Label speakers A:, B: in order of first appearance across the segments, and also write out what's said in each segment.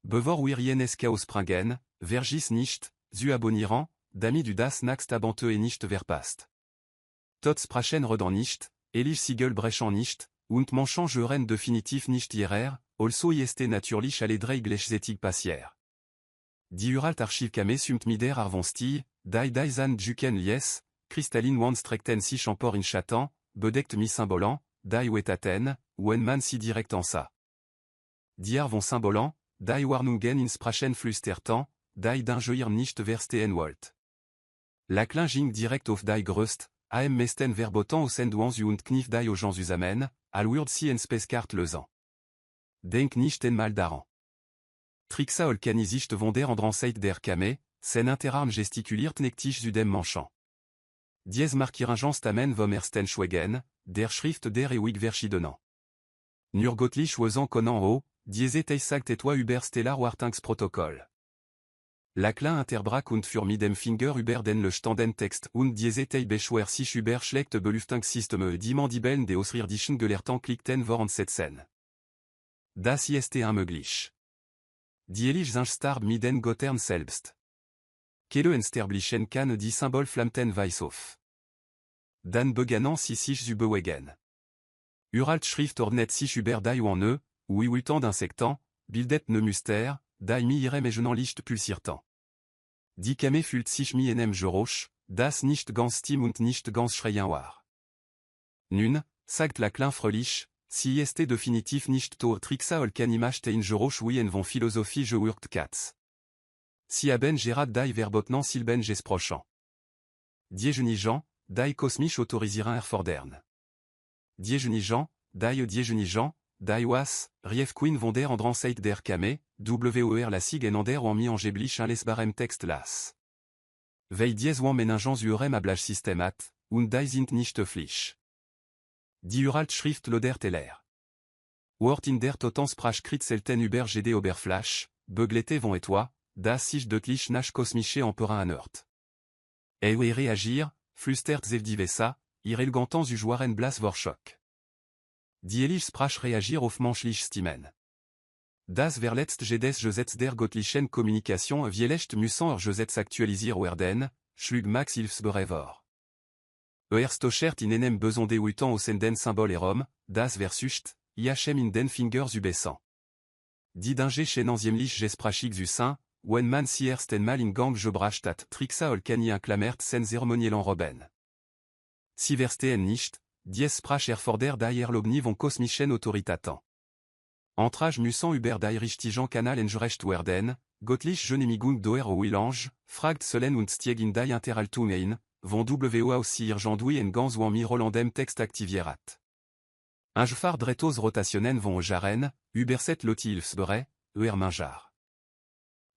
A: Bevor wir ien springen, vergis nicht, zu abonnieren, damit du das nächste Abenteuer nicht verpasst. Tot sprachen redan nicht, elig Siegel brechen nicht, und manchen Jeuren definitiv nicht hierer, also ist natürlich alle drei gleichzeitig passiert. Die Uralt Archivkame sumt mider arvonstie, die Zan Juken lies, Kristallin wand strekten si champor in chatan, bedeckt mi symbolant, die wetaten, wen man si direct en sa. Die arvon symbolant, die warnungen in sprachen flustertan, die d'ingeuir nicht verstehen wollt. La klinging direct auf die gröst, am mesten verbotan aus endouans und knif die aux gens usamen, al wurd si en speskart lezan. Denk nicht en mal daran. Trixa olkanisicht vonder andranseit der kame, sen interarm gesticuliert nektisch zudem manchant. Dies markiringen stamen vom ersten schwegen, der Schrift der ewig verschiedenen. Nur gottlich wesan konan o, diese teissagt etwa über stellar wartanks Protokoll. La klein interbrak und für midem Finger über den le standen Text und diese tei beschwer sich über schlecht belüftungssysteme die mandibeln de ausrirdischen gelertan klickten vorn setzen. Das ist unmöglich. Die Elige starb miden Gottern selbst. Kele ensterblichen kann die Symbol flamten weiß auf. Dan begannen si sich überwegen. Uralt Schrift ordnet sich über die en ou iwutant d'insectant, bildet ne muster, die mi irem egenan licht pulsiertan. Die kame fült sich mi enem geroch, das nicht ganz stim und nicht ganz schreien war. Nun, sagt la klein fröhlich, si est definitiv nicht to trixa olkanimach te in geroch oui en von philosophie je wurt katz. Si aben gerad die verbotnan silben gesprochant. Die genijan, die kosmich autorisira erfordern. Die genijan, die was, rief queen vonder andranseit der kame, WOR la sig en ander en mi angeblich les barem text las. Vei dies wan meningens urem ablage systemat, und die sind nicht flich. Die uralt Schrift loder teller. Wort in der totans sprach krit selten über gd oberflash, beglete von etwa, das sich deutlich nach kosmische emperun anert. Ewe reagir, flüstert zevdivesa, irelgantans ujoaren blas vorchock. Die Elige sprach reagir auf menschlich stimmen. Das verletzt jedes Gesetz der göttlichen Kommunikation vielecht müssen Gesetz aktualisier werden, schlug Max Hilfsberevor. Stochert in enem besonde uitant aus den Symbol erom, das versucht, IHM in den Fingers ubesant. Die dinge chenanziemlich gesprachig zu sein, wenn man si ersten mal in gang gebrachtat trixa olkani inclamert sen zeremonielan roben. Si verstehen nicht, dies sprach erforder die erlobni von kosmischen Autoritatan. Entrage mussant über die richtigen Kanal engerecht werden, göttlich genemigung doer o willange, fragt selen und stiegin die Interhaltungen, von WOA aussi irgendui en gans ou en mi rolandem text activierat. Ingefar dretos rotationen von jaren, überset loti Hilfsbere, manjar.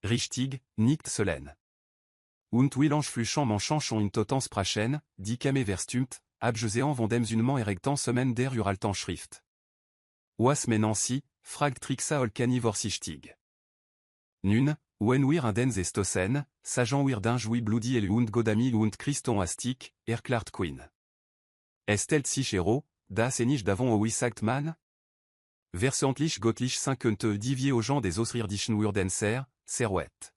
A: Richtig, nicht selen. Und willange fluchant manchant schon in totans sprachen, die kame verstumt, abgeseant von dem unement erectant semaine der uraltan Schrift. Was menansi, fragt trixa olkani vorsichtig. Nun, wen wir an den zestosen, sajan wir dinge oui bloody el und godami und Christon astik, erklart queen. Estelt sich hero, das nicht davon o sagt man? Versantlich gottlich 50 divier aux gens des ausrirdischen Wurdenser, serwet.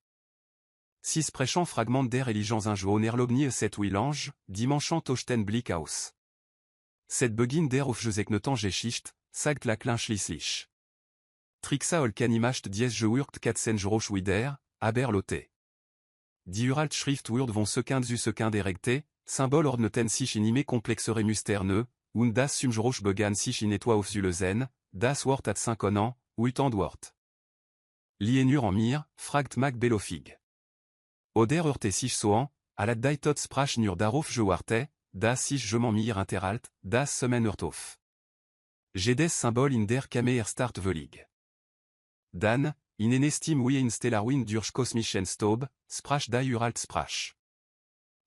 A: Six prêchant fragment der religions injoon erlobnie set willange, dimanchant tochten blick aus. Set begin der auf geseknetan geschicht, sagt la klein schließlich. Trixa olkanimacht dies gewurt katzen geroch wider, aber lote. Die uralt Schrift wurd von sekind zu sekind erecte, symbol ordneten sich inime complexere musterne, und das sumgeroch began sich in etwa auf zulesen, das wort at 5 ans, uitand wort. Lienur en mir, fragt Mac Belofig. Oder urte sich soan, à la daitot sprach nur darauf gewarte, das sich je m'en mir interalt, das semen urtof. Jedes symbol in der kame start velig. Dan, in enestim wie in stellarwin durch kosmischen Staub, sprach die uralt sprach.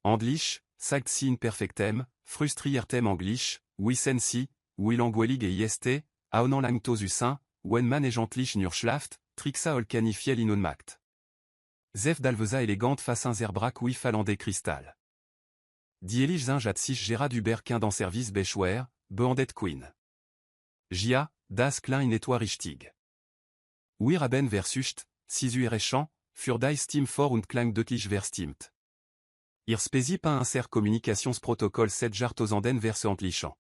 A: Andlich, sagt si in perfectem, frustriertem anglisch, wissen si, languelig et ieste, aonan langtos usin, wen man egentlich nur schlaft, trixa olkanifiel in unmacht. Zef d'alveza élégante face un zerbrak oui falande cristal. Die Elige zinjat sich gérad uberkin dans service beschwer, beandet queen. Gia, das klein in etwa richtig. Wir haben versucht, 6 Uerechan, für die Stimme vor und Klang deutlich verstimmt. Ihr spesi pas inser Communicationsprotokoll 7 Jartosanden verseentlichen.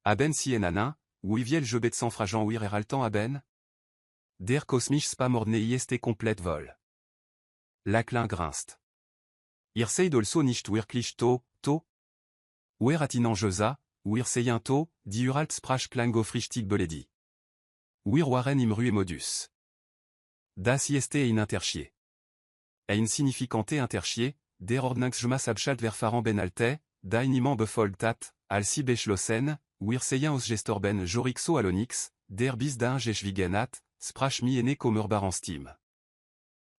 A: Haben si en anin, wiviel jebet sans fragent wir erhaltan haben? Der kosmisch spamordne ist komplett vol. La Klang grinst. Ihr seid also nicht wirklich to. Wer atinan jeza, wir seien to, die uralt sprach Klang aufrichtig beledi. Wir waren im rue modus. Das ist ein Interchier. Ein significante Interchier, der Ordnungsgemäß abschalt verfahren ben alte, dein imam befolgt hat, als beschlossen, wir seien aus gestorben Jorixo alonix, der bis dahin geschwiegen hat, sprach mi ene kommerbar Stimme.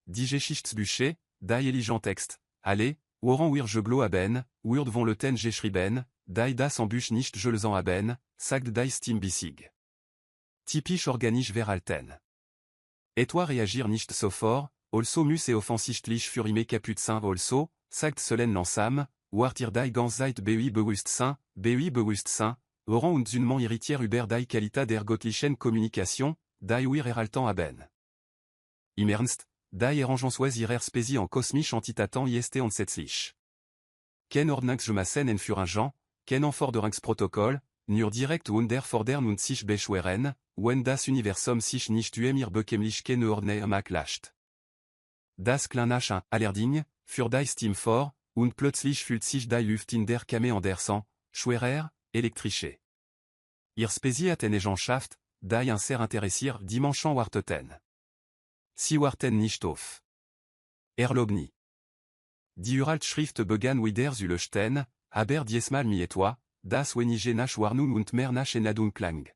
A: Die Geschichtsbücher, die eligent Text, allez, oran wir jeblo haben, wir devant le ten geschrieben, die das embüch nicht gelesen haben, sagt die Stimme bissig. Typisch organisch verhalten. Et toi réagir nicht sofort, also mus et offensichtlich für ime Kaputzin also, sagt Solen lansam, wartir die ganz Zeit BUI Bewusstsein, oran und zunman irritier über die Qualität der göttlichen Kommunikation, die wir erhalten haben. Im Ernst, die Errangementsweise ihrer Spesi en kosmisch Entitaten ist entsetzlich. Ken Ordnungsgemäßen en für un Jean, ken Anforderungsprotokoll, nur direkt und der fordern und sich beschweren, wenn das Universum sich nicht mir bekömmlich keine Ordnung macht. Das Kleinach ein Allerding, für die Stimme vor, und plötzlich fühlt sich die Luft in der Kame andersen, schwerer, elektrische. Ihr Spesi hat eine Eigenschaft, die ein sehr interessiert die Menschen warten. Sie warten nicht auf Erlobni. Die uralt Schrift begann wieder zu leuchten, aber diesmal mi etwa, das wenige nach Warnung und mehr nach Enadung Klang.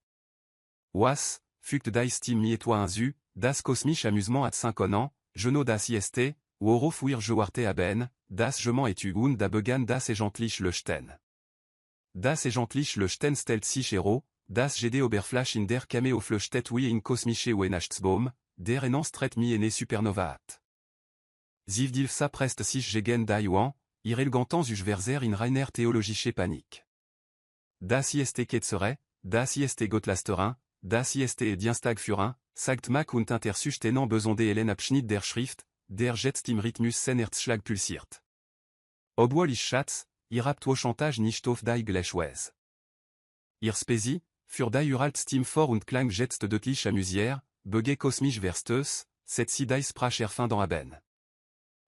A: Was, fügt die Stimme mi etwa hinzu, das kosmisch Amusement hat 5 ans, Geno das ist, worauf wir gewartet haben, das Gement et und da begann das egentlich leuchten. Das egentlich leuchten stellt sich hero, das GD Oberfläche in der Kame aufleuchtet wie in kosmische Weihnachtsbaum, der enanstret mi ene Supernova hat. Zivdilsa prest sich gegen die Yuan, ihr elgantans uch verser in reiner theologische Panik. Das ist Ketzere, das ist Gottlasterin, das ist Dienstag fürin, sagt Mac und intersuchtenen besonde Helen Abschnitt der Schrift, der jetzt im Rhythmus sen Herzschlag pulsiert. Obwohl ich Schatz, ihr habt wo Chantage nicht auf die Gleichweise. Ihr Spesi, für die uralt Stimme vor und Klang jetzt deutlich amusier, bege kosmisch verstös, cette si die Sprach erfin dans haben.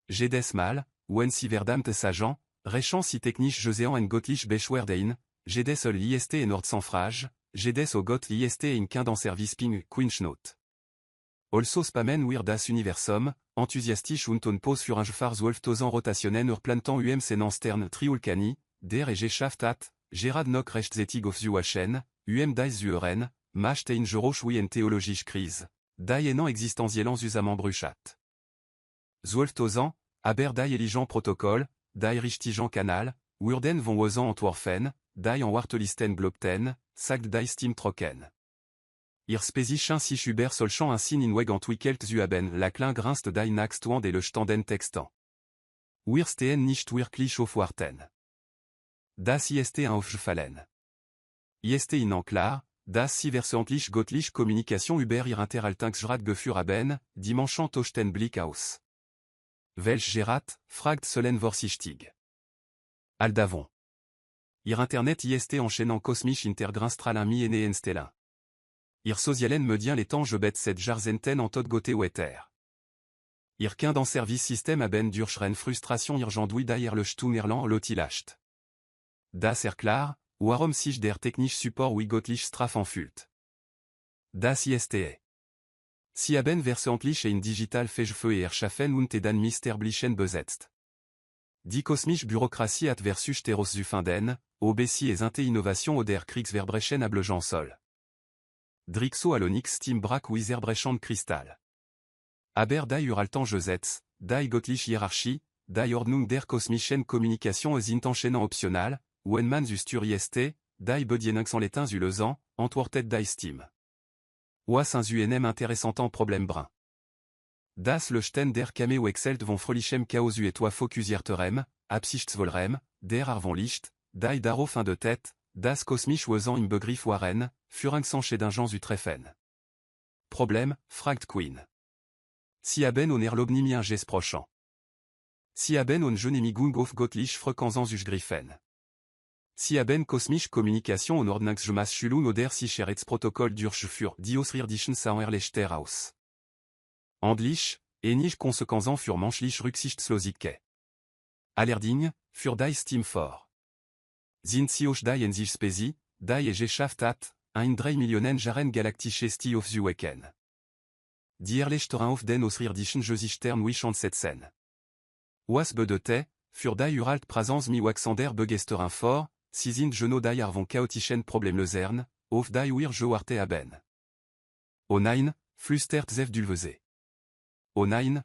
A: Jedes Mal, wenn si verdamt sagen, rechant si technisch gesean en göttlich beschwerdein, jedes ol ist en ord sans frage, jedes o Gott ist in kind en service ping Quinchnote. Also spammen wir das Universum, enthusiastisch und on pose für ein Gefahr zwölftausend rotationen plantan sen Stern Triulcani, der geschafft hat, Gerard noch rechtzeitig auf zu waschen, die zuhren, macht ein Geroch wie en theologisch Krise, die enan existenziellen usamment bruchat. Zwölftausend, aber die eligent Protokoll, die richtigen Kanal, werden von Wosen entworfen, die en Wartelisten globten, sagt die Stimme trocken. Ihr Spesischen sich über solchen ainsi in weg entwickelt zu haben, la Klang grinst die naxt und le standen textan. Wir stehen nicht wirklich auf warten. Das ist ein Aufgefallen. Ist ihnen klar, dass sie versentlich göttlich Kommunikation über ihr Interaltungsgrad geführt haben, die Menschen tochten Blick aus. Welch Gerat, fragt Solen vorsichtig. Aldavon. Ihr Internet ist enchaînant kosmisch intergrinstralin mi ene en stellin. Ihr socialen medien les temps je bet cette jarzenten en tot gote wetter. Ihr kind en service système haben durchren frustration irgendui daher le Stung Irland lotilacht. Das klar, warum sich der technisch support wie göttlich strafen fühlt. Das ist Sie haben versentlich in digital Fegefeu erschaffen und den Misterblichen besetzt. Die kosmisch Bürokratie hat versus teros zu finden, obesi et inte innovation oder Kriegsverbrechen ablegeant sol. Drixo alonix Steam brak wizerbrechen Kristall. Aber die uraltan Gesetz, die göttliche Hierarchie, die Ordnung der kosmischen Kommunikation sind enchaînant optional, wenn man zustur ist, die bedienungsan letins zu lösen, antwortet die Stimme. Was un UNM interessantan Problem brun. Das Leuchten der Kame wechselt von fröhlichem Chaos et toi fokussierterem, Absichtsvolrem, der Arvonlicht, die darauf fin de tête, das kosmisch Wesen im Begriff waren, Führungsan chez d'un gens u treffen. Problem, fragt Queen. Si haben on erlobnimi un ges prochant. Si haben on genehmigung auf Gottlich frequenzans Griffen. Si haben kosmisch Kommunikation on Ordnungsgemäß Schulung oder Sicherheitsprotokoll für die Ausrirdischen Sauerlechter aus. Andlich, enig konsequenzan für manchlich Rücksichtslosike. Allerdings, für die Stimme fort. Sind sie auch die en sich spesi, die geschafft hat, ein 3 Millionen Jaren galaktische Sti auf zu wecken. Die Erlechteren auf den Ausrirdischen Gesichtern wischandsetzen. Was bedeutet, für die uralt Präsenz mi Waxander begesteren fort, si sind geno die arvon chaotischen Problemlösern, auf die wir joarte haben. O nein, flüstert Zef Dulvese. O nein,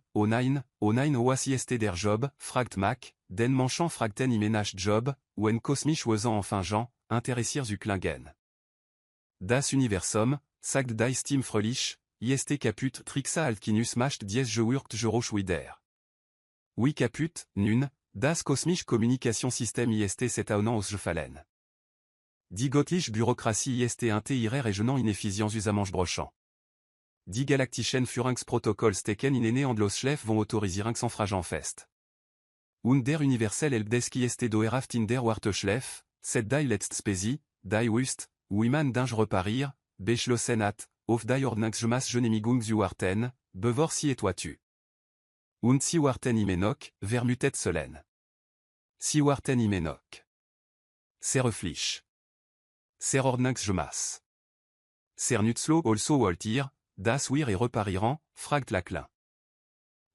A: oas ist der Job, fragt Mac, den manchant fragten imenach Job, ou en kosmisch wesan enfin Jean, interessier zu klingen. Das Universum, sagt die Stimme fröhlich, ist caput trixa alkinus macht dies gewürgt geroch wider. Oui caput, nun, das kosmisch Kommunikationssystem ist s'etaunant aus gefallen. Die göttliche Bürokratie ist inteirer regenant ineffizience usamange brochant. Die galaktischen Führungsprotokoll stecken in ene Andlosschlef vont autorisieren sans fest. Und der universell Elbdeski ist doeraft in der Warteschlef, set die letzt spesi, die wust, wiman dinge reparir, beschlossen hat, auf die Ordnungsgemäß Genehmigung zu warten, bevor sie etwatu. Und si warten imenok, vermutet solen. Si warten imenok. Ser reflich. Ser Ordnungsgemäß. Ser nutzlo also woltir, das wir repariran, fragt Laclin.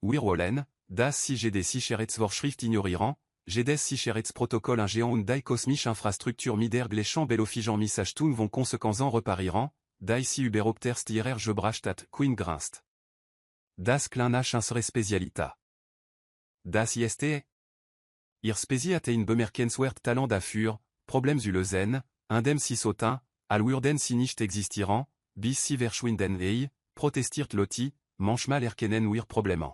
A: Wir wollen, das si des Sicherheitsvorschrift ignoriran, des Sicherheitsprotokoll un géant und die kosmische Infrastruktur mider glechan belofijan missachtung vont conséquenzant repariran, die si überopterst ihrer gebrachtat Queen grinst. Das kleinach unsere Spezialita. Das ist ihr Spezi hat ein bemerkenswert Talent dafür, Problems zu lösen, indem si sautin, al würden si nicht existieren, bis si verschwinden ei, protestiert Lotti, manchmal erkennen wir Problemen.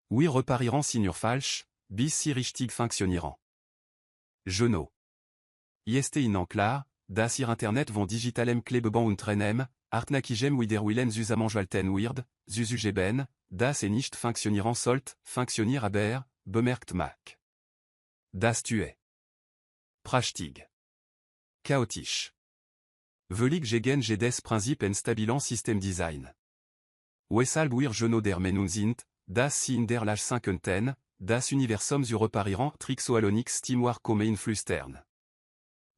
A: Wir reparieren si nur falsch, bis si richtig funktionieren. Geno. Ist ihnen klar, dass ihr Internet von digitalem Klebeban und Trenem, Artnakigem wider willen zusammenschalten wird, zuzugeben, das nicht funktionieren sollt, funktionier aber, bemerkt Mac. Das tue. Prachtig. Chaotisch. Velig gegen des Prinzip en stabilan System Design. Weshalb wir geno der Menun sind, das si in der Lage 50, das Universum zu reparieren Trixoalonix Steamwar comme in flüstern.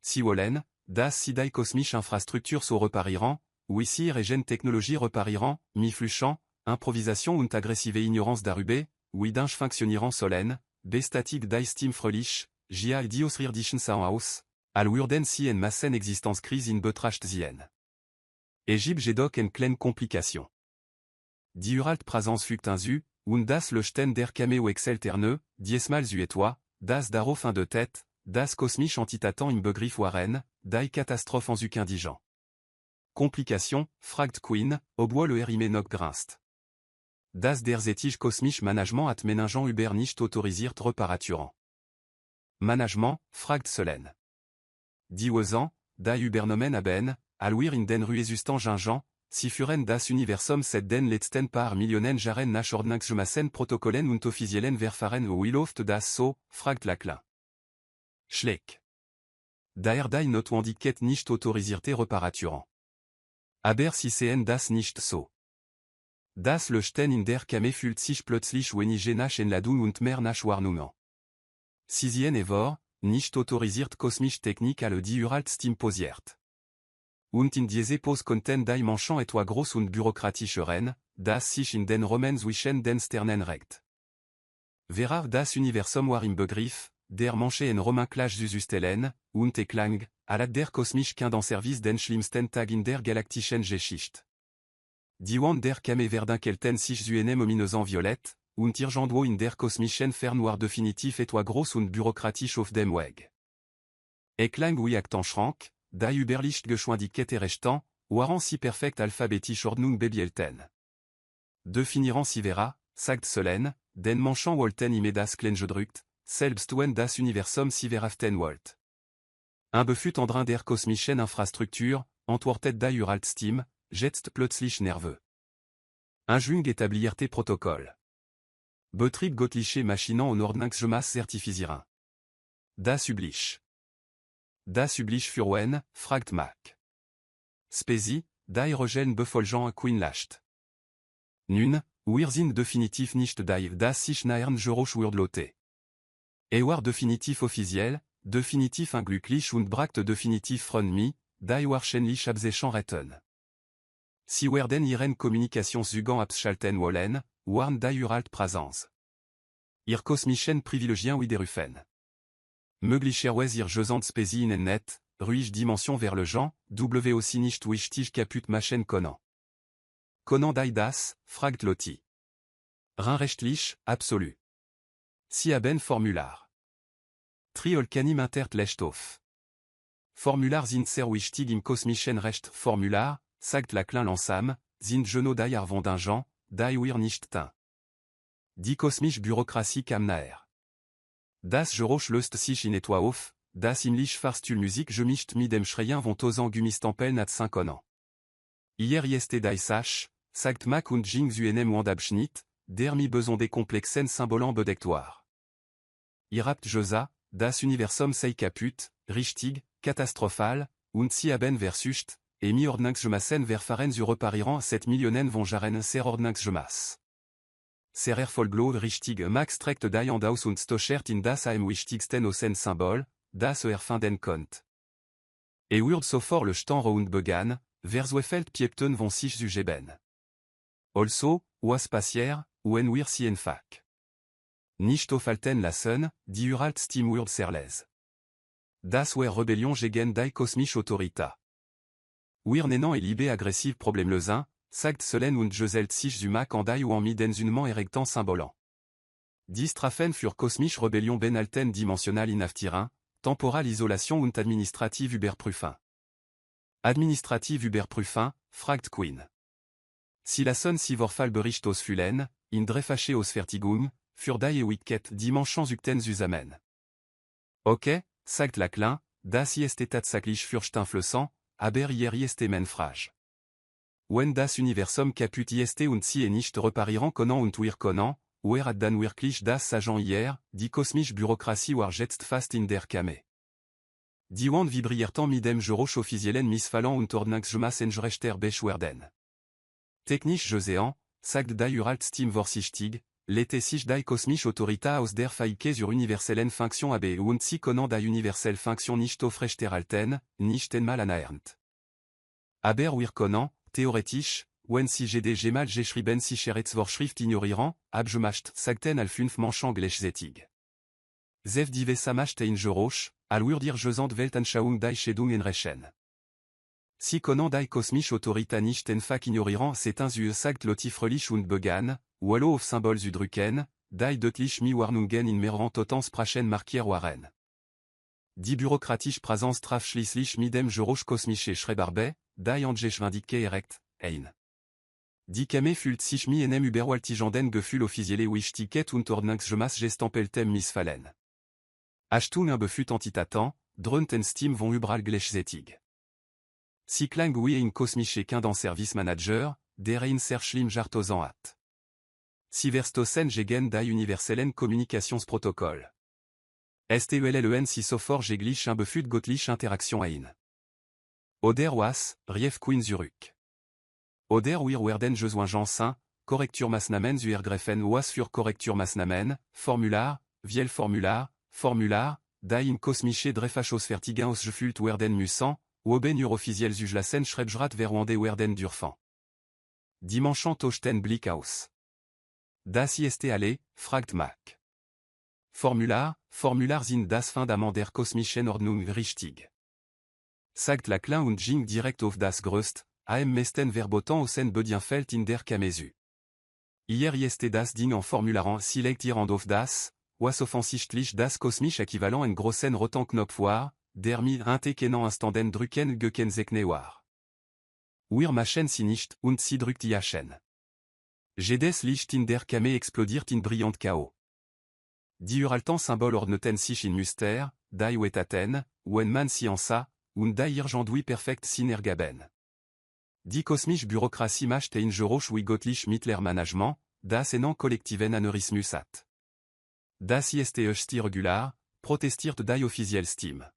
A: Si wollen, das si die kosmische Infrastruktur so reparieren, oui si regen Technologie reparieren, mi fluchant, improvisation und aggressive ignorance darüber, oui dinge funktionieren sollen, bestatig die Stimme fröhlich, gia die ausrirdischen Sauhaus, al würden si en massen Existenzkrise in betracht zien. Egypte jedoch en kleine Komplikation. Die uralt Präsenz fügt un zu, und das Löchten der Cameo Exelterne, diesmal zu etwa, das darauf fin de tête, das kosmisch antitatant im Begriff waren, die Katastrophe en zu indigent. Complication, fragt Queen, obwohl le Rimenok grinst. Das der Zetige kosmisch Management at Meningent über nicht autorisiert reparaturen. Management, fragt Solen. Die Wezan, die übernommen haben, alwir in den Ruesustan Gingent, si furen das Universum set den letzten paar Millionen Jaren nach Ordnungsgemäßen Protokollen und offiziellen Verfahren Willoft das so, fragt Laclin. Schleck. Daher die notwendigkeit nicht autorisierte reparaturen. Aber si sehen das nicht so. Das Löchten in der Kame fühlt sich plötzlich wenige nach Enladung und mehr nach Warnungen. Si sie evor, nicht autorisiert kosmisch Technik alle die uralt Steam posiert. Und in diese Pos konnten die manchant etwa groß und bürokratischeren, das sich in den Romen zwischen den Sternen regt. Verar das Universum war im Begriff, der manche en Romain-Clash Zuzustellen, und eklang, alat der kosmisch kind en service den schlimmsten Tag in der galaktischen Geschichte. Die Wand der Kame werden kelten sich zu einem ominösen Violett, und irgendwo in der kosmischen Fernoir definitiv etwa groß und bürokratisch auf dem Weg. Eklang wie actant schrank, die überlicht geschwindigkeit restant, waren si perfekt alphabetisch Ordnung bebielten. Definiran si vera, sagt Solen, den manchant wollten imedas klengedrückt, selbst wenn das Universum si verhaften wollt. Un befut en der kosmischen Infrastruktur, antwortet die uralt Steam, jetzt plötzlich nerveux. Injung établierte protocole. Betrieb göttliche Maschinen und Ordnungsgemäß zertifizieren. Das üblich. Das üblich für wen, fragt Mac. Spezi, die Regeln befolgen Queen lascht. Nun, wir sind definitiv nicht die, das sich nähern Geräusch Lotte. War definitiv offiziell, definitiv unglücklich und bracht definitiv von mir, die wahrscheinlich absichern retten. Sie werden ihren Kommunikationszugang abschalten wollen, warn die uralt Präsenz. Ihr kosmischen Privilegien widerrufen. Möglicherweise ihr gesand Spezi in net, ruhig Dimension vers le Jean, aussi nicht wichtig kaput machen können. Können die das, fragt Lotti. Rein rechtlich, absolu. Sie haben Formular. Triolkanim intert lecht auf. Formular sind sehr wichtig im kosmischen Recht. Formular, sagt la klein langsam, sind Geno die Arvondingen, die wir nicht tin. Die kosmische Bürokratie kam naher. Das Geräusch löst sich in etwa auf, das imlich Fahrstuhl Musik gemischt mit dem Schreien von Tosan Gumistampeln at 5 ans. Hier ist die Sach, sagt Mac und Jing zuenem und Abschnitt, der mi besoin des komplexen Symbolen bedectoire. Ihr habt Josa, das Universum sei kaput, richtig, katastrophal, und sie haben versucht, et mi Ordnungsgemäßen verfahren zu reparieren 7 Millionen von Jahren ser Ordnungsgemäß. Ser Erfolglo richtig Max trägt die Hand aus und stochert in das am wichtigsten Osen Symbol, das erfinden konnte. Wird sofort le Stand und begann, verzwefelt Piepten von sich zu geben. Also, was passiert, wenn wir sie enfak. Nicht aufhalten lassen, die uralt Steam wird serles. Das wer Rebellion gegen die kosmische Autorita. Wir nennen et libe aggressiv problemlösen, sagt Selen und Geselt sich zu Mac en die ou en midenzunement erectant symbolant. Die Strafen für kosmische Rebellion benalten dimensional inaftirin, temporal isolation und administrative Überprüfen. Administrative Überprüfen, fragt Queen. Si la son si vorfall bericht aus Fühlen, in drefache aus Fertigung, für die Wicket dimension zukten zusammen. Okay, sagt la klein, das ist tatsächlich furchteinflößend, aber hier ist menfrage. Wenn das Universum kaput ist und sie nicht reparieren können und wir können, hat dann wirklich das Sagen hier, die kosmische Bürokratie war jetzt fast in der Kame. Die Wand vibrierten mit dem Geräusch offiziellen Missfallen und Ordnungsgemäß engerechter beschwerden. Technisch gesehen, sagt die uralt Steam vorsichtig, lässt sich die kosmische Autorita aus der Fähigkeit zur universellen Funktion ab und sie können die universelle Funktion nicht aufrechterhalten, nicht einmal annähernd. Aber wir können, theoretisch, wenn sie mal geschrieben Sicherheitsvorschrift ignorieren, abgemacht sagten al 5 Manchen gleichzeitig. Zev die Samacht in Geräusch, al wir dir gesand Weltanschauung die Schädung enrechen. Sie können die kosmische Autorita nicht einfach ignorieren, c'est un sagt Lotti fröhlich und begann, wallo auf Symbol zu drücken, die deutlich mi Warnungen in mehreren Totensprachen markiert waren. Die bürokratische Präsenz traf schließlich mit dem Geräusch kosmische Schrebarbe, die Angeschwindigkeit erregt, ein. Die Kame fühlt sich mi enem überwältigenden Gefühl offizielle Wichtigkeit und Ordnungsgemäß gestampeltem Missfallen. Achtun un befut antitaten, drunten Steam von überall gleichzeitig. Sie klang wie in kosmische Kind Service Manager, der in sehr schlimm Jartosan hat. Sie verstossen gegen die universellen Kommunikationsprotokoll. STULLEN si sofort jeglich un befut göttlich Interaktion ein. Oder was, rief Queen zurück. Oder wir werden Jesuingen saint, Korrekturmaßnahmen zu ergreifen was für Korrekturmaßnahmen, Formular, viel Formular, die in kosmische Drehfachosfertigen ausgefüllt werden müssen, oben ur offiziell zugelassen Schreibschrat verwende werden dürfen. Dimension tochten Blick aus. Das ist alle, fragt Mac. Formular sind das Fundament der kosmischen Ordnung richtig. Sagt la klein und Jing direkt auf das Größt, am meisten verboten ausen Bedienfeld in der Kamesu. Hier ist das Ding en Formularen selektieren auf das, was offensichtlich das kosmisch Äquivalent en großen roten Knopf war, der mi intekenen Instanden drücken gekennzeichnet war. Wir machen sie nicht und sie drückt jachen. Jedes Licht in der Kame explodiert in brillant Chaos. Die uralten Symbol ordneten sich in Muster, die wetaten, wenn man sie en sa, und die irgendui perfekt sin ergaben. Die kosmische Bürokratie macht ein Geräusch wie göttlich Mittlermanagement, das en kollektiven Aneurysmus hat. Das ist höchst regular, protestiert die offizielle Stimme.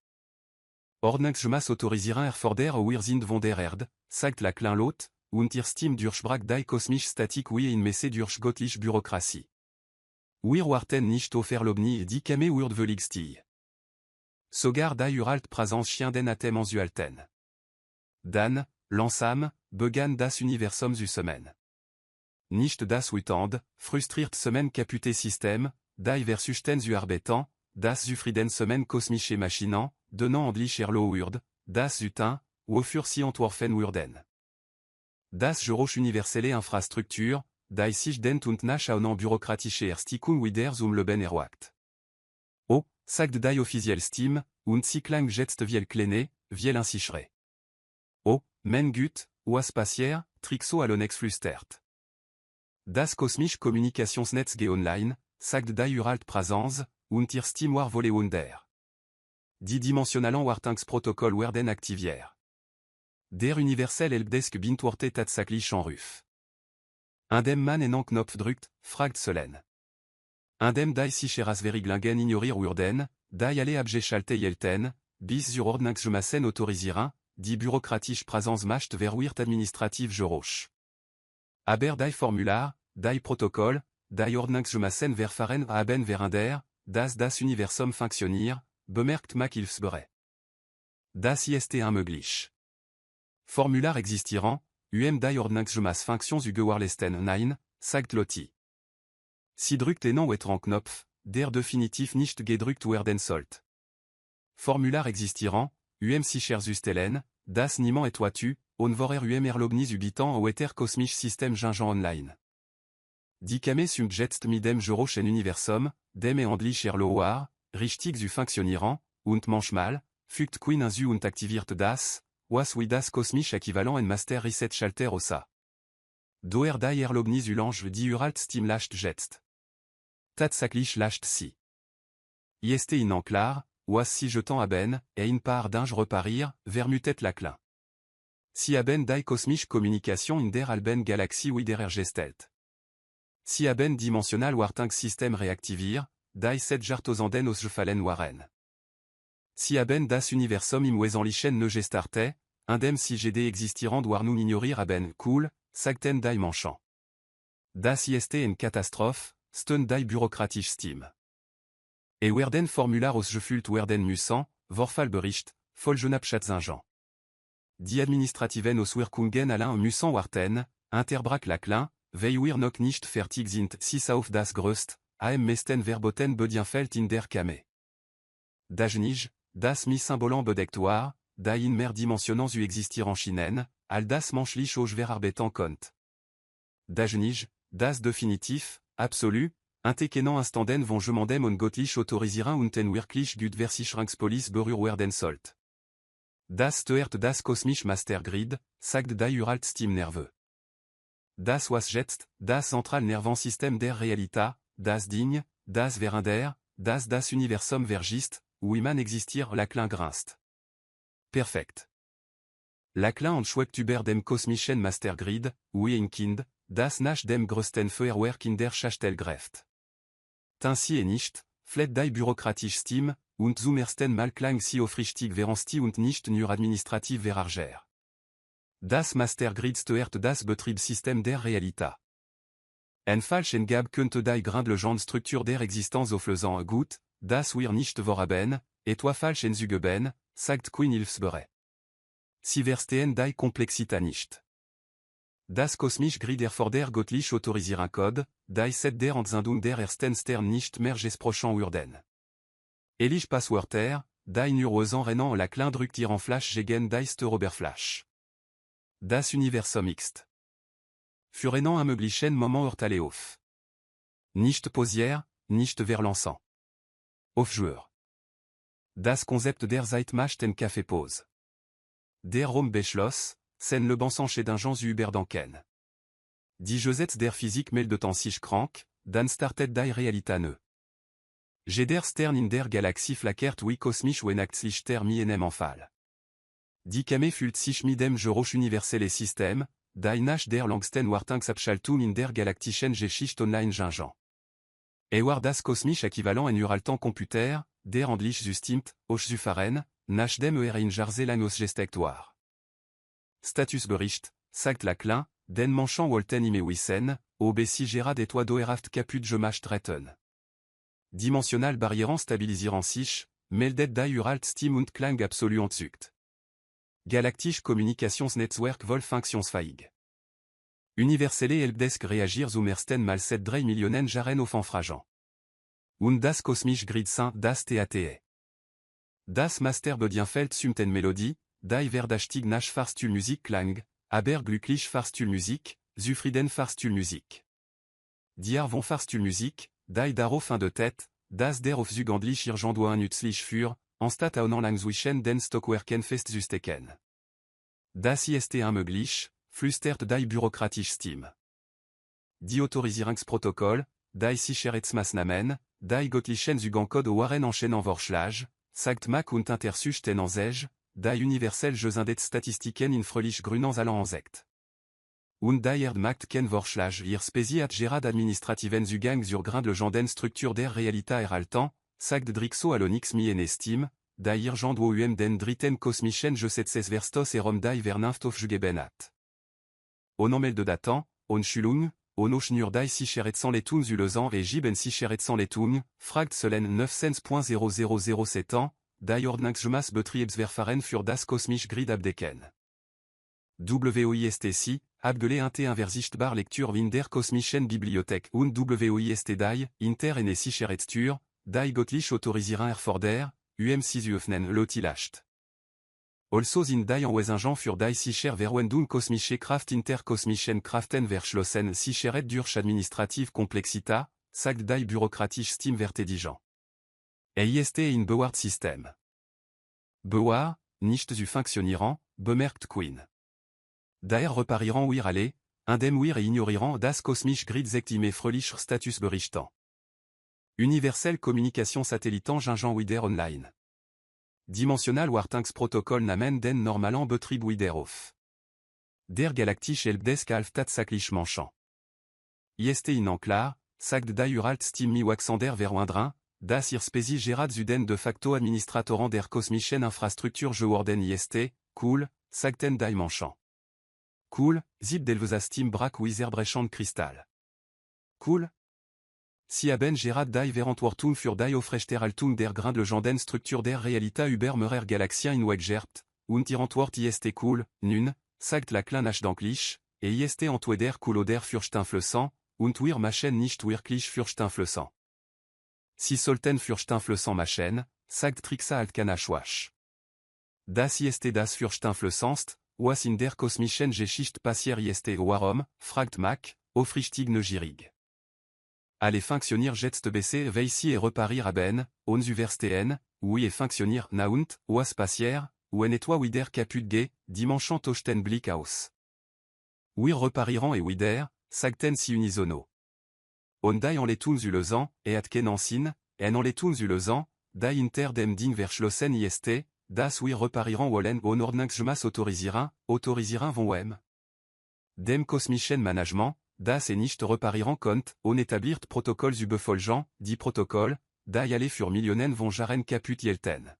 A: Ordnungsgemäß autorisieren erfordert wir sind von der Erde, sagt la klein Lot, und ihr Stimme durchbrach die kosmische Statik wie in Messe durch göttliche Bürokratie. Wir warten nicht auf Erlaubnis die kame Urdwölligstie. Sogar die uralt Präsenz chien den Atem anzuhalten. Dan, langsam, begann das Universum zu semaine. Nicht das wütend, frustriert semaine kapute System, die versuchten zu arbeiten, das zufrieden semaine kosmische Maschinen, donnant endlich Erlo Urd, das Zutin, wofür sie entworfen wurden. Das Geräusch universelle Infrastruktur, die sich dent und nach einen bürokratische Erstikung wieder zum Leben erwagt. Oh, sagt die offizielle Stimme, und sie klang jetzt viel kleiner, viel insichere. Oh, mein Gott, was passiert, Trixo Alonex flüstert. Das kosmische Kommunikationsnetz geht online, sagt die uralt Präsenz, und ihr Stimme war volé wunder. Die dimensionalen Wartungsprotokoll werden aktiviert. Der universell Helpdesk bintworte tatsächlich en Ruf. Indem man en Knopf drückt, fragt Solen. Indem die sich Rasveriglangen ignorier wurden, die alle abgeschalte jelten, bis zur Ordnungsgemäßen autorisieren, die bürokratische Präsenz macht verwirrt administrativ Geräusch. Aber die Formular, die Protokoll, die Ordnungsgemäßen verfahren haben während das Universum funktioniert, bemerkt Hilfsbereit. Das ist unmöglich. Formular existieren, die Ordnungsgemäß Funktion zu gewährleisten nein, sagt Lotti. Sie drückt en weiteren Knopf, der definitiv nicht gedrückt werden sollt. Formular existieren, sicher zustellen, das niemand etwatu, on vorer Erlaubnis subitant au eter kosmisch System Gingan online. Die kame jetzt mit dem Geräuschen Universum, dem endlich erloar, richtig zu funktionieren, und manchmal, fügt Queen zu und aktiviert das, was wie das kosmisch Äquivalent en Master Reset Schalter ossa. Doer die Erlaubnis Ulange die uralt Steam lascht jetzt. Tatsächlich lascht sie. Ist in klar, was si jetant haben, et in par dinge reparir, vermutet la klein. Si haben die kosmisch Communication in der alben Galaxie wider gestelt. Si haben dimensional Wartungssystem reaktivir, die set jartosanden aus gefallen waren. Si haben das Universum im Wesentlichen ne gestarte, indem si GD existirand war nun ignorir haben cool, sagten die manchant. Das ist en Katastrophe, stun die bürokratisch Steam. Et werden Formular aus gefüllt werden müssen, Vorfallbericht, Folgenabschatzingen. Die administrativen Auswirkungen allein müssen warten, Interbrak la klein, weil wir noch nicht fertig sind, si auf das größt, am meisten verboten Bedienfeld in der Kame. Das nicht, das mi symbolant bedeckt war, die in mehr dimensionen zu existieren schienen, all das menschlich auch verarbeiten konnt. Das nicht, das definitiv, absolu, Intekenen instanden von jemandem und göttlich autorisieren und en wirklich gut versicherungspolice berühr werden sollt. Das steuert das kosmisch Mastergrid, sagt die uralt Steam nerveux. Das was jetzt, das central Nervensystem der Realität, das Ding, das während das Universum vergisst, wie man existiert la klein grinst. Perfekt. La klein und schwebt über dem kosmischen Mastergrid, wie ein Kind, das nach dem größten Feuerwerk in der Schachtelgräft. Ainsi et nicht, flet die bürokratisch Steam, und zum ersten Mal klang sie aufrichtig veransti und nicht nur administrativ verarger. Das Mastergrid steuert das Betriebssystem der Realität. En falschen Gab könnte die grundlegende Struktur der Existenz auflösen gut, das wir nicht vorhaben, etwa falschen zugeben, sagt Queen Hilfsbereit. Sie verstehen die Komplexität nicht. Das kosmisch Grid erfordert göttlich autorisieren Code, die set der Anzendung der ersten Stern nicht mehr gesprochen wurden. Elige Passwörter, die nur rennen la klein drückt ihren Flash gegen die Oberfläche. Das Universum X. Für einen ermöglichen Moment urtale auf. Nicht posier, nicht verlassant. Aufjoueur. Das Konzept der Zeit macht en Kaffeepause. Der Raum beschloss, sen le Bansanche d'un zu überdenken. Die Gesetz der Physik meldet sich krank, dann startet die Realität neu. Jeder Stern in der Galaxie flackert wie kosmisch wenn Lichter mi enem Fall. Die Kame fült sich mit dem Geräusch universelle System, die nach der Langsten Wartungsabschaltung in der galaktischen Geschichte online Ginjan. War das kosmisch Äquivalent en Uraltan Computer, der handlich Systemt, och Zufaren, nach dem in Jarzelan Gestectoire. Statusbericht, sagt la Klein, den Manchant Wolten ime Wissen, ob sigera des toits d'Oeraft caput Gemach Dretten. Dimensional barrieren stabilisieren sich, meldet die Uralt Stim und Klang absoluant zugt. Galaktische Kommunikationsnetzwerk voll funktionsfähig. Universelle Helpdesk reagir zum ersten Mal 7 Millionen Jaren auf Fragen. Und das kosmisch Grid Saint das TATE. Das Master Bedienfeld sumten Melodie, die Verdachtig nach Farstul Musik Klang, aber glücklich Farstul Musik, zufrieden Farstul Musik. Diar von Farstul Musik, die darauf fin de tête, das der auf Zugandlich Irgendouin nützlich für, anstatt aunan langzwischen den Stockwerken festzusteken. Das ist unmöglich, flüstert die bürokratisch Steam. Die Autorisierungsprotokoll, die Sicherheitsmaßnahmen, die göttlichen Zugancode waren enchaînant Vorschlag, sagt Mac und Intersuchten en Zege, die universell Gesindet Statistiken in fröhlich grünens allant ansekt. Und die Erdmacht ken Vorschlag ihr Spezi at Gerad administrativen Zugang zur Grundlegenden Struktur der Realita erhalten, sagt Drixo Alonix mi en estime, die Irgendwo den dritten kosmischen Gesetzes verstos erom die Vernunft auf Jugebenat. On emmel de datan, on Schulung, on ochnur die Sicherheitsletung zulezan et giben Sicherheitsletung, fragt Selen 900.0007 ans, die Ordnungsgemäß Betriebsverfahren für das kosmisch Grid abdecken. WOISTC, abgelé Inversichtbar Lecture in der kosmischen Bibliothek und WOIST die, Inter ene Sicherheitstur, die göttlich autorisierten Erforder, UM6 öffnen lotilacht. Also sind die Anweisungen für die Sicherverwendung kosmische Kraft interkosmischen Kraften verschlossen Sicherheit durch administrative Komplexität, sagt die bürokratisch Steam vertedigen. EIST in Bewahrt System. Bewahrt, nicht zu funktionieren, bemerkt Queen. Daher reparieren wir alle, indem wir ignorieren das kosmisch Grid sekt ime fröhlich Status berichten. Universelle Communication Satelliten Ginjan wider online. Dimensional Wartungsprotokoll namen den normalen Betrieb wider auf. Der galaktische Helpdesk Alftat-Saklich Manchant. IST in enklar, sagt die Uralt Steam mi Waxander Verwindrin, das ihr Spezi Gerad Zuden de facto Administratoren der kosmischen Infrastruktur geworden IST, cool, sagten die Manchant. Cool, zip delveza Steam brak wizer brechant Kristall. Cool? Si haben Gerad die Verantwortung für die Aufrechterhaltung der Grundlegenden Struktur der Realita über mehrere Galaxien hinweggeert, und ihr Antwort ist cool, nun, sagt la Klein nach Danklich, et ist entweder cool oder fürchtenflößend, und wir machen nicht wirklich fürchtenflößend. Si sollten fürchtenflößend machen, sagt Trixa Altkanachwasch. Das ist das fürchtenflößendst, was in der kosmischen Geschichte passiert ist warum, fragt Mac, aufrichtig neugierig. Allez fonctionner jetzt BC Weissi et reparir haben, ons Uverstehen, oui et fonctionner naunt, was passier, ou en etwa wider caput ge, dimanchant tochten blick aus. Wir repariran et wider, sagten si unisono. On die en les tuns ulezan, et atken ansin, en les tuns ulezan, die inter dem ding verschlossen ist, das wir repariran wollen on Ordnungsgemäß autorisieren von wem. Dem kosmischen Management, das nicht reparieren konnt, on établirt protokolls überfolgen, die Protokoll, die alle für Millionen von Jaren kaput jelten.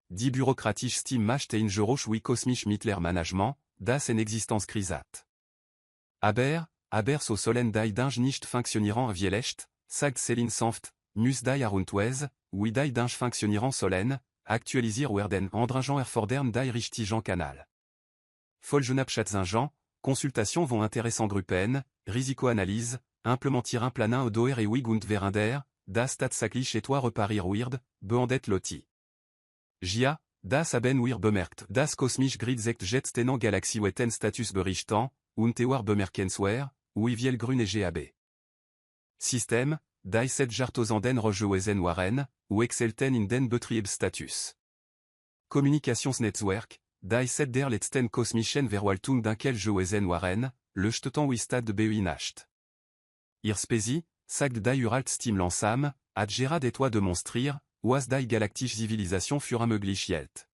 A: Die bürokratisch Steam macht in Geroch wie kosmisch Mittler Management, das en Existenz krisat. Aber so sollen die Dinge nicht funktionieren wielecht, sagt Céline Sanft, muss die Arundwez, wie die Dinge funktionieren sollen, aktualisier werden andringen erfordern die richtigen Kanal. Folgenabschatzingen, consultation vont intéressant gruppen, risikoanalyse, implementier un planin odoer et wig und verinder, das Tatsaklich et toi reparir weird, beandet loti. Jia, das haben wir bemerkt, das kosmisch Grid sekt jetzt en Galaxie wetten Status berichten, und war bemerkenswer, wie viel grün et GAB. System, die set jartosanden rejewesen waren, ou excelten in den Betriebsstatus. Communicationsnetzwerk, die set der letzten kosmischen Verwaltung d'enkel gewesen waren, leuchteten wie stad beinacht. Ihr Spezi, sagt die Uralt Steam langsam, hat Gerad et toi demonstrir, was die galaktische Zivilisation für möglich hielt.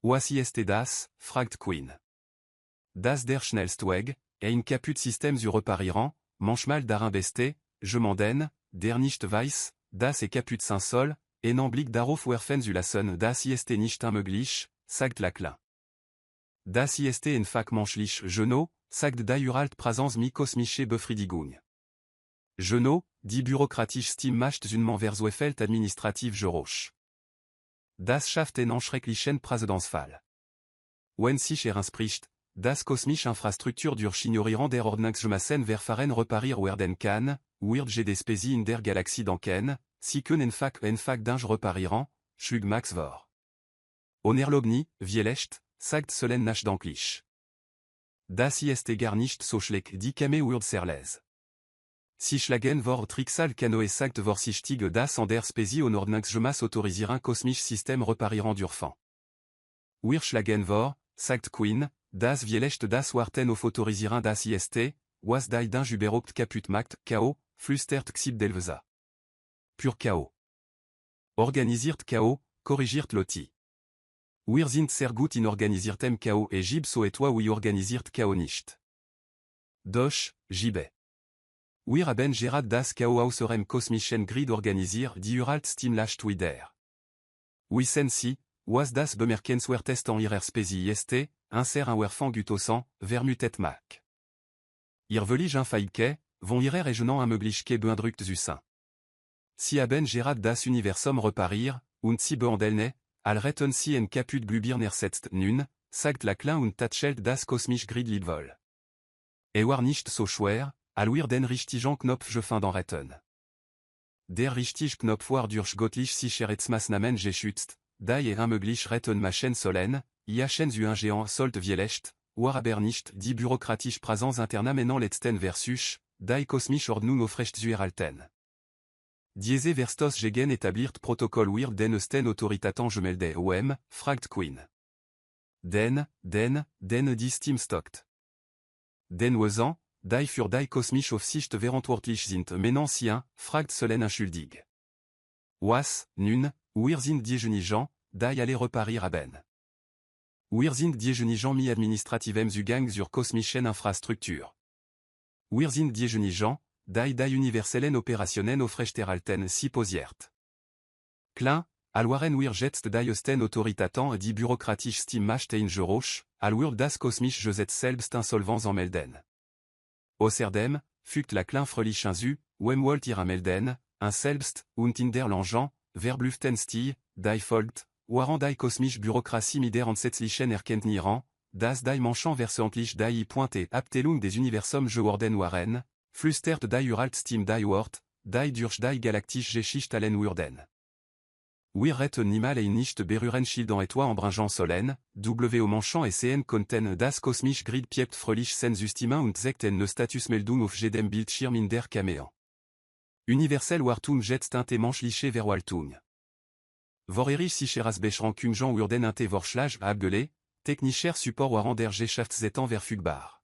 A: was ist das, fragt Queen. Das der Schnellstweg, ein kaput System zu reparieren, manchmal darin beste, je m'en den, der nicht weiß, das est kaput saint sol, en Blick darauf werfen zu lassen das ist nicht unmöglich, sagt la Klein. Das ist einfach menschlich Genot, sagt die uralt Präsenz mi kosmische Befriedigung. Genot, die bürokratisch Stim macht zunman Versuefeld administrativ Geroch. Das schafft en schrecklichen Präsenzfall. Wenn sich spricht, das kosmische Infrastruktur durch Ignorieren der Ordnungsgemassen verfahren reparir werden kann, wird je despesi in der Galaxie denken, si que einfach dinge reparieren, schlug Max vor. Onerlobni, Vielecht, sagt Solen nach danklich. Das ist gar nicht so schlecht die Kame wird serles. Si schlagen vor Trixal Kanoe sagt vor sich Tige das an der Specie on Ordnungsgemas autorisieren kosmisch System reparieren d'urfan. Wir schlagen vor, sagt Queen, das Vielecht das warten auf autorisieren das ist, was die dinge überhaupt kaput macht, K.O., flüstert Xib Delveza. Pur K.O. Organisiert K.O., korrigiert Loti. Wir sind sehr gut in organisiertem K.O. et Gib so etwa wie organisiert K.O. nicht. Doch, Gibe. Wir haben gerade das K.O. außerem kosmischen Grid organisiert die uralt Stimlacht wieder. Wissen Sie, was das bemerkenswertest an ihrer Specie ist, insert un werfang gutosan, vermutet Mac. Ihr völlig Feike, von ihrer Regionen unmögliche beeindruckt zu sein. Si haben gerade das Universum reparir, und sie behandeln, al retten sie en kaput glubir ersetzt nun, sagt la Klein und tatschelt das kosmisch Grid lidvoll. War nicht so schwer, al wir den richtigen Knopf gefunden retten. Der richtige Knopf war durch göttlich Sicherheitsmaßnahmen geschützt, die unmöglich retten machen sollen, iachen zu un géant sollt Vielecht, war aber nicht die bürokratisch Präsenz interna menant letzten versus, die kosmisch Ordnung aufrecht zu erhalten. Diese verstos gegen établirt Protokoll wir den östen autoritaten gemelde OM, fragt Queen. Den die Steam stockt. Den Wesen, die für die kosmisch Aufsicht verantwortlich sind menancien, fragt Solen unschuldig. Was, nun, wir sind diejenigen, die alle reparir haben. Wir sind diejenigen mi administrativem Zugang zur kosmischen Infrastruktur. Wir sind diejenigen, die universellen Operationen aufrechterhalten si posiert. Klein, al waren wir jetzt die östen Autoritaten die bürokratisch Stim macht in Geroch, al wird das kosmisch Gesetz selbst insolvenz anmelden. Außerdem, fügt la Klein fröhlich hinzu, wollt ihr anmelden, un selbst, und in der Langen, verblüfften Stil, die folgt, waren die kosmisch Bürokratie mit der entsetzlichen Erkenntnissen, dass die Menschen versentlich die Pointe Abteilung des Universums geworden waren, flüstert die uralt Stim die Wort, die durch die galaktische Geschichte allen würden. Wir retten niemals ein nicht berühren Schilden etwa embrangeant Solen, W Manchant et CN conten das kosmisch Grid piept fröhlich sen Systima und sekten ne Statusmeldung auf jedem Bildschirm in der Kamera. Universell Wartung jetzt inte menschliche Verwaltung. Vor erich sicheras Beschränkungen würden inte Vorschlag abgelé, technischer Support waren der Geschäftszeiten verfügbar.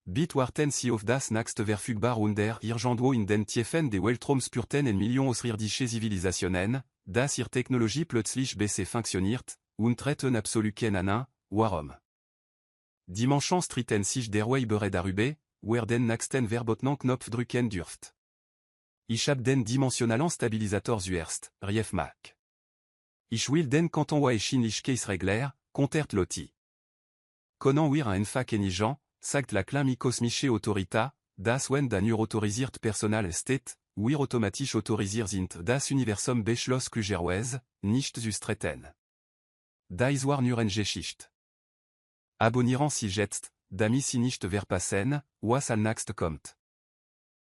A: Bit warten sie auf das nächste verfügbar und der Irgendwo in den Tiefen des Weltraumspürten en Millionen außerirdische Zivilisationen, dass ihre Technologie plötzlich besser funktioniert, und retten absolut keinen, warum. Die Menschen stritten sich der Weibere darüber, wer den nächsten verbotenen Knopf drücken dürft. Ich hab den dimensionalen Stabilisator zuerst, rief Mac. Ich will den Kanton waechinlich Case regler, kontert Loti. Konan wir einfach enigen, sagt la Klein mi kosmische Autorita, das wenn danur autorisiert Personal steht, wir automatisch autorisiert sind das Universum beschloss klugerweise, nicht zu streiten. Das war nur eine Geschichte. Abonnieren Sie jetzt, damit Sie nicht verpassen, was als nächstes kommt.